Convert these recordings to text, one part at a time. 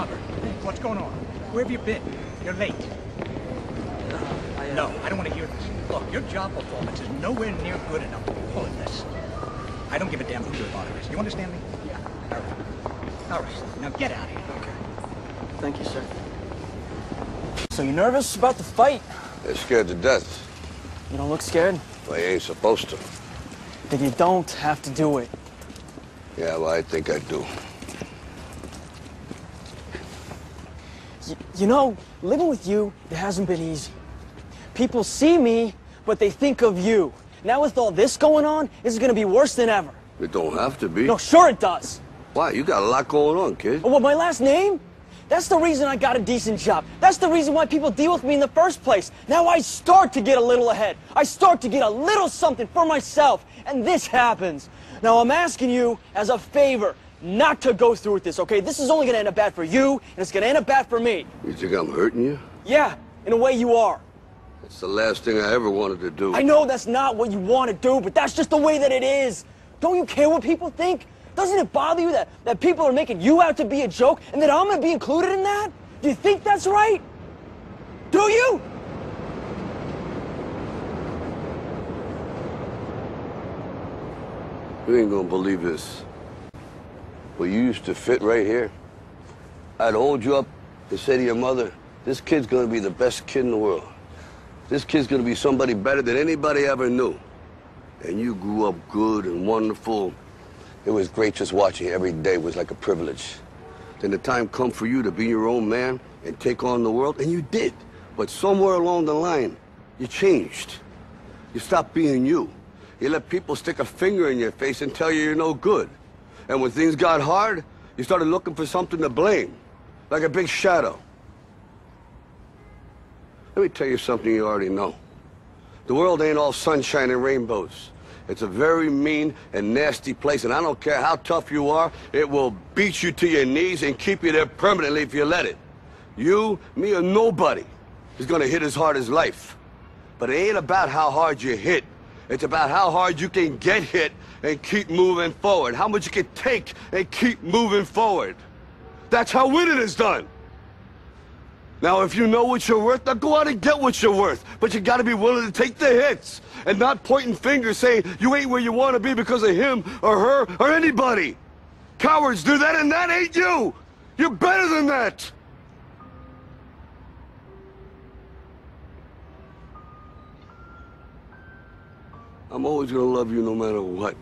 Robert, what's going on? Where have you been? You're late. No, I don't want to hear this. Look, your job performance is nowhere near good enough to be pulling this. I don't give a damn who your father is. You understand me? Yeah. All right. All right. Now get out of here. Okay. Thank you, sir. So you nervous about the fight? They're scared to death. You don't look scared? Well, you ain't supposed to. Then you don't have to do it. Yeah, well, I think I do. You know, living with you, it hasn't been easy. People see me, but they think of you. Now with all this going on, this is gonna be worse than ever. It don't have to be. No, sure it does. Why? You got a lot going on, kid. Oh, what, my last name? That's the reason I got a decent job. That's the reason why people deal with me in the first place. Now I start to get a little ahead. I start to get a little something for myself. And this happens. Now I'm asking you as a favor not to go through with this, okay? This is only gonna end up bad for you, and it's gonna end up bad for me. You think I'm hurting you? Yeah, in a way you are. That's the last thing I ever wanted to do. I know that's not what you want to do, but that's just the way that it is. Don't you care what people think? Doesn't it bother you that people are making you out to be a joke and that I'm going to be included in that? Do you think that's right? Do you? You ain't gonna believe this. But you used to fit right here. I'd hold you up and say to your mother, this kid's gonna be the best kid in the world. This kid's gonna be somebody better than anybody ever knew. And you grew up good and wonderful. It was great just watching you every day. It was like a privilege. Then the time come for you to be your own man and take on the world, and you did. But somewhere along the line, you changed. You stopped being you. You let people stick a finger in your face and tell you you're no good. And when things got hard, you started looking for something to blame, like a big shadow. Let me tell you something you already know. The world ain't all sunshine and rainbows. It's a very mean and nasty place, and I don't care how tough you are, it will beat you to your knees and keep you there permanently if you let it. You, me, or nobody is gonna hit as hard as life. But it ain't about how hard you hit. It's about how hard you can get hit and keep moving forward. How much you can take and keep moving forward. That's how winning is done. Now, if you know what you're worth, now go out and get what you're worth. But you gotta be willing to take the hits and not pointing fingers saying you ain't where you want to be because of him or her or anybody. Cowards do that, and that ain't you. You're better than that. I'm always gonna love you no matter what.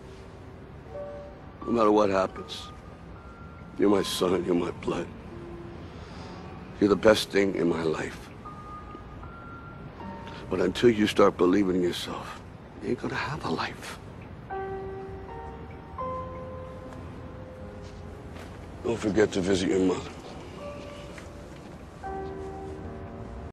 No matter what happens. You're my son, you're my blood. You're the best thing in my life. But until you start believing in yourself, you ain't gonna have a life. Don't forget to visit your mother.